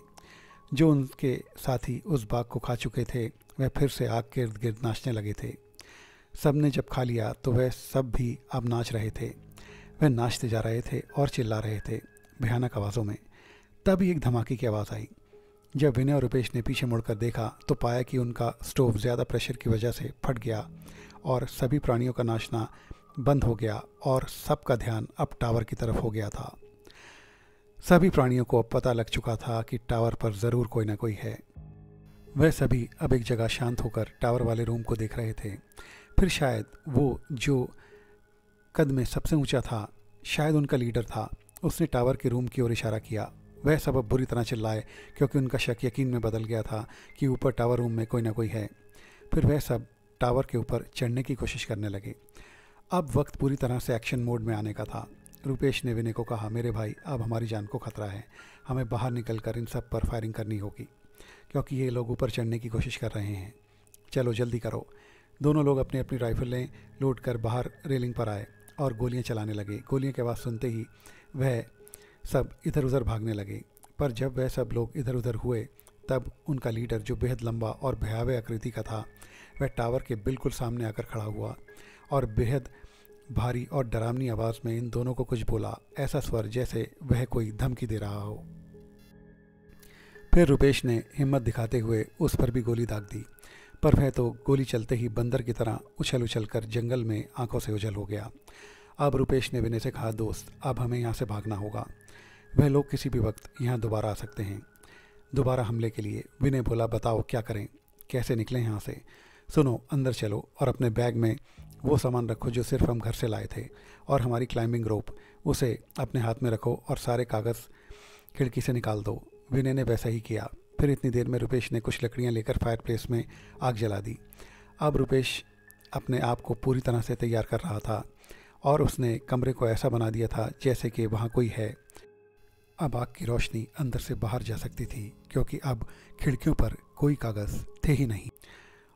जो उनके साथी उस बाघ को खा चुके थे वह फिर से आग के इर्द गिर्द नाचने लगे थे। सब ने जब खा लिया तो वह सब भी अब नाच रहे थे। वह नाचते जा रहे थे और चिल्ला रहे थे भयानक आवाज़ों में। तभी एक धमाके की आवाज़ आई। जब विनय और रुपेश ने पीछे मुड़कर देखा तो पाया कि उनका स्टोव ज़्यादा प्रेशर की वजह से फट गया और सभी प्राणियों का नाचना बंद हो गया और सबका ध्यान अब टावर की तरफ हो गया था। सभी प्राणियों को अब पता लग चुका था कि टावर पर ज़रूर कोई ना कोई है। वह सभी अब एक जगह शांत होकर टावर वाले रूम को देख रहे थे। फिर शायद वो जो कद में सबसे ऊंचा था, शायद उनका लीडर था, उसने टावर के रूम की ओर इशारा किया। वह सब अब बुरी तरह चिल्लाए क्योंकि उनका शक यकीन में बदल गया था कि ऊपर टावर रूम में कोई ना कोई है। फिर वह सब टावर के ऊपर चढ़ने की कोशिश करने लगे। अब वक्त पूरी तरह से एक्शन मोड में आने का था। रुपेश ने विनय को कहा, मेरे भाई, अब हमारी जान को खतरा है, हमें बाहर निकलकर इन सब पर फायरिंग करनी होगी क्योंकि ये लोग ऊपर चढ़ने की कोशिश कर रहे हैं। चलो जल्दी करो। दोनों लोग अपनी अपनी राइफलें लोड कर बाहर रेलिंग पर आए और गोलियां चलाने लगे। गोलियों की आवाज़ सुनते ही वह सब इधर उधर भागने लगे। पर जब वह सब लोग इधर उधर हुए तब उनका लीडर, जो बेहद लंबा और भयावह आकृति का था, वह टावर के बिल्कुल सामने आकर खड़ा हुआ और बेहद भारी और डरावनी आवाज़ में इन दोनों को कुछ बोला, ऐसा स्वर जैसे वह कोई धमकी दे रहा हो। फिर रुपेश ने हिम्मत दिखाते हुए उस पर भी गोली दाग दी, पर वह तो गोली चलते ही बंदर की तरह उछल उछल कर जंगल में आंखों से ओझल हो गया। अब रुपेश ने विनय से कहा, दोस्त, अब हमें यहाँ से भागना होगा। वह लोग किसी भी वक्त यहाँ दोबारा आ सकते हैं, दोबारा हमले के लिए। विनय बोला, बताओ क्या करें, कैसे निकलें यहाँ से? सुनो, अंदर चलो और अपने बैग में वो सामान रखो जो सिर्फ हम घर से लाए थे, और हमारी क्लाइंबिंग रोप, उसे अपने हाथ में रखो और सारे कागज़ खिड़की से निकाल दो। विनय ने वैसा ही किया। फिर इतनी देर में रुपेश ने कुछ लकड़ियाँ लेकर फायरप्लेस में आग जला दी। अब रुपेश अपने आप को पूरी तरह से तैयार कर रहा था और उसने कमरे को ऐसा बना दिया था जैसे कि वहाँ कोई है। अब आग की रोशनी अंदर से बाहर जा सकती थी क्योंकि अब खिड़कियों पर कोई कागज़ थे ही नहीं।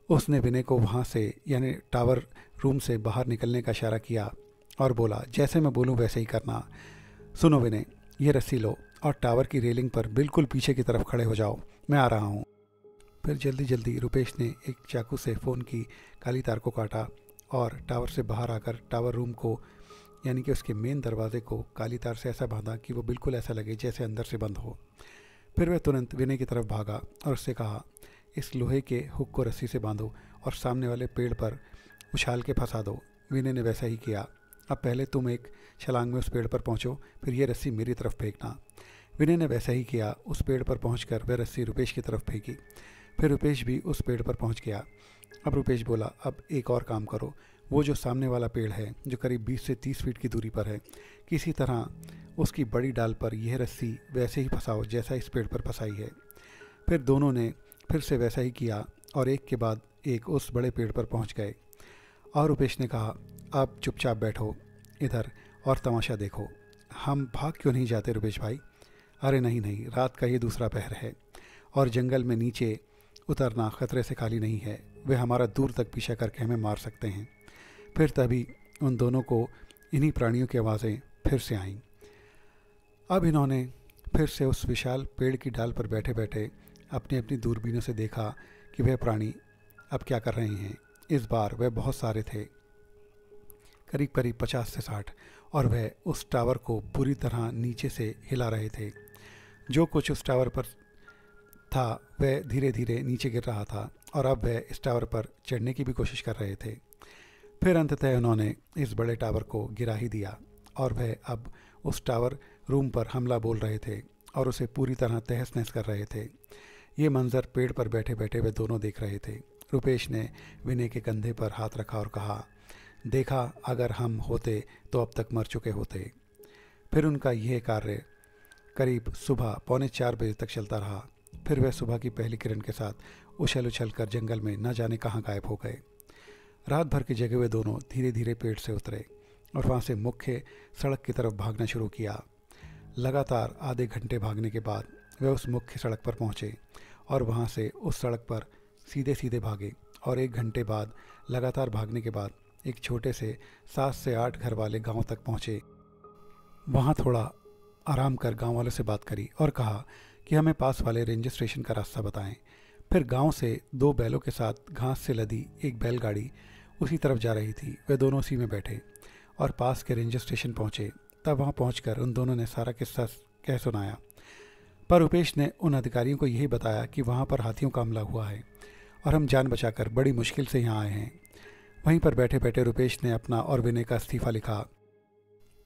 उसने विनय को वहाँ से, यानी टावर रूम से बाहर निकलने का इशारा किया और बोला, जैसे मैं बोलूँ वैसे ही करना। सुनो विनय, ये रस्सी लो और टावर की रेलिंग पर बिल्कुल पीछे की तरफ खड़े हो जाओ, मैं आ रहा हूँ। फिर जल्दी जल्दी रुपेश ने एक चाकू से फ़ोन की काली तार को काटा और टावर से बाहर आकर टावर रूम को यानी कि उसके मेन दरवाजे को काली तार से ऐसा बांधा कि वो बिल्कुल ऐसा लगे जैसे अंदर से बंद हो। फिर वह तुरंत विनय की तरफ भागा और उससे कहा, इस लोहे के हुक को रस्सी से बांधो और सामने वाले पेड़ पर उछाल के फंसा दो। विनय ने वैसा ही किया। अब पहले तुम एक छलांग में उस पेड़ पर पहुंचो, फिर यह रस्सी मेरी तरफ फेंकना। विनय ने वैसा ही किया। उस पेड़ पर पहुंचकर वह रस्सी रुपेश की तरफ फेंकी। फिर रुपेश भी उस पेड़ पर पहुंच गया। अब रुपेश बोला, अब एक और काम करो। वो जो सामने वाला पेड़ है जो करीब 20 से 30 फीट की दूरी पर है, किसी तरह उसकी बड़ी डाल पर यह रस्सी वैसे ही फंसाओ जैसा इस पेड़ पर फंसाई है। फिर दोनों ने फिर से वैसा ही किया और एक के बाद एक उस बड़े पेड़ पर पहुंच गए। और रुपेश ने कहा, अब चुपचाप बैठो इधर और तमाशा देखो। हम भाग क्यों नहीं जाते रुपेश भाई? अरे नहीं नहीं, रात का ये दूसरा पहर है और जंगल में नीचे उतरना खतरे से खाली नहीं है। वे हमारा दूर तक पीछा करके हमें मार सकते हैं। फिर तभी उन दोनों को इन्हीं प्राणियों की आवाज़ें फिर से आईं। अब इन्होंने फिर से उस विशाल पेड़ की डाल पर बैठे बैठे अपनी अपनी दूरबीनों से देखा कि वह प्राणी अब क्या कर रहे हैं। इस बार वह बहुत सारे थे, करीब करीब 50 से 60, और वह उस टावर को बुरी तरह नीचे से हिला रहे थे। जो कुछ उस टावर पर था वह धीरे धीरे नीचे गिर रहा था और अब वह इस टावर पर चढ़ने की भी कोशिश कर रहे थे। फिर अंततः उन्होंने इस बड़े टावर को गिरा ही दिया और वह अब उस टावर रूम पर हमला बोल रहे थे और उसे पूरी तरह तहस नहस कर रहे थे। ये मंजर पेड़ पर बैठे बैठे वे दोनों देख रहे थे। रुपेश ने विनय के कंधे पर हाथ रखा और कहा, देखा, अगर हम होते तो अब तक मर चुके होते। फिर उनका यह कार्य करीब सुबह 3:45 बजे तक चलता रहा। फिर वह सुबह की पहली किरण के साथ उछल उछल कर जंगल में न जाने कहाँ गायब हो गए। रात भर की जगह वे दोनों धीरे धीरे पेड़ से उतरे और वहाँ से मुख्य सड़क की तरफ भागना शुरू किया। लगातार आधे घंटे भागने के बाद वे उस मुख्य सड़क पर पहुँचे और वहाँ से उस सड़क पर सीधे सीधे भागे और 1 घंटे बाद लगातार भागने के बाद एक छोटे से 7 से 8 घर वाले गांव तक पहुँचे। वहाँ थोड़ा आराम कर गांव वालों से बात करी और कहा कि हमें पास वाले रेंजर स्टेशन का रास्ता बताएं। फिर गांव से 2 बैलों के साथ घास से लदी एक बैलगाड़ी उसी तरफ जा रही थी। वे दोनों उसी में बैठे और पास के रेंजर स्टेशन पहुँचे। तब वहाँ पहुँचकर उन दोनों ने सारा किस्सा कह सुनाया। पर रुपेश ने उन अधिकारियों को यही बताया कि वहाँ पर हाथियों का हमला हुआ है और हम जान बचाकर बड़ी मुश्किल से यहाँ आए हैं। वहीं पर बैठे बैठे रुपेश ने अपना और विनय का इस्तीफ़ा लिखा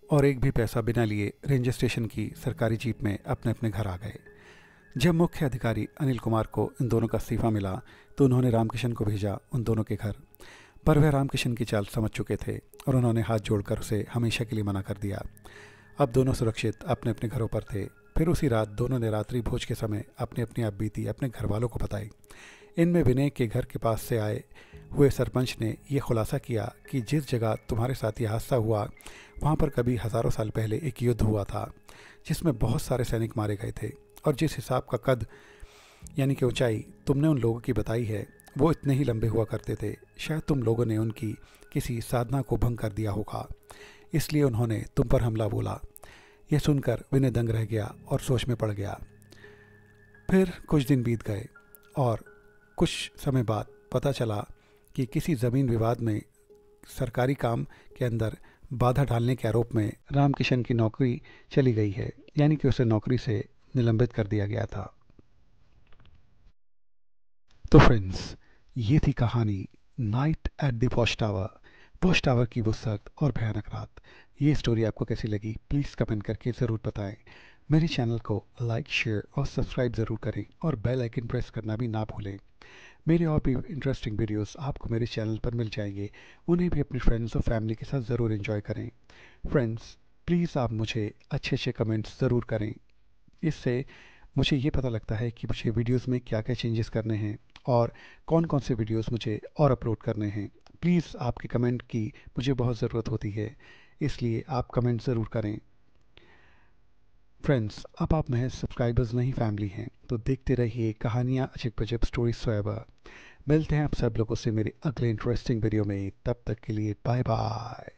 और एक भी पैसा बिना लिए रेंजर स्टेशन की सरकारी जीप में अपने अपने घर आ गए। जब मुख्य अधिकारी अनिल कुमार को इन दोनों का इस्तीफ़ा मिला तो उन्होंने रामकिशन को भेजा उन दोनों के घर। पर वह रामकिशन की चाल समझ चुके थे और उन्होंने हाथ जोड़कर उसे हमेशा के लिए मना कर दिया। अब दोनों सुरक्षित अपने अपने घरों पर थे। फिर उसी रात दोनों ने रात्रि भोज के समय अपनी अपनी आप बीती अपने घर वालों को बताई। इनमें विनय के घर के पास से आए हुए सरपंच ने यह खुलासा किया कि जिस जगह तुम्हारे साथ ये हादसा हुआ वहाँ पर कभी हज़ारों साल पहले एक युद्ध हुआ था जिसमें बहुत सारे सैनिक मारे गए थे और जिस हिसाब का कद यानी कि ऊंचाई तुमने उन लोगों की बताई है वो इतने ही लंबे हुआ करते थे। शायद तुम लोगों ने उनकी किसी साधना को भंग कर दिया होगा, इसलिए उन्होंने तुम पर हमला बोला। यह सुनकर विनय दंग रह गया और सोच में पड़ गया। फिर कुछ दिन बीत गए और कुछ समय बाद पता चला कि किसी ज़मीन विवाद में सरकारी काम के अंदर बाधा डालने के आरोप में रामकिशन की नौकरी चली गई है, यानी कि उसे नौकरी से निलंबित कर दिया गया था। तो फ्रेंड्स, ये थी कहानी night at the watch tower की वो सख्त और भयानक रात। ये स्टोरी आपको कैसी लगी प्लीज़ कमेंट करके ज़रूर बताएं। मेरे चैनल को लाइक, शेयर और सब्सक्राइब ज़रूर करें और बेल आइकन प्रेस करना भी ना भूलें। मेरे और भी इंटरेस्टिंग वीडियोस आपको मेरे चैनल पर मिल जाएंगे, उन्हें भी अपनी फ्रेंड्स और फैमिली के साथ ज़रूर एंजॉय करें। फ्रेंड्स, प्लीज़ आप मुझे अच्छे अच्छे कमेंट्स ज़रूर करें, इससे मुझे ये पता लगता है कि मुझे वीडियोस में क्या क्या चेंजेस करने हैं और कौन कौन से वीडियोस मुझे और अपलोड करने हैं। प्लीज़ आपके कमेंट की मुझे बहुत ज़रूरत होती है, इसलिए आप कमेंट ज़रूर करें। फ्रेंड्स, अब आप महज सब्सक्राइबर्स नहीं फैमिली हैं, तो देखते रहिए कहानियाँ अजब गजब स्टोरीज फॉरएवर। मिलते हैं आप सब लोगों से मेरे अगले इंटरेस्टिंग वीडियो में, तब तक के लिए बाय बाय।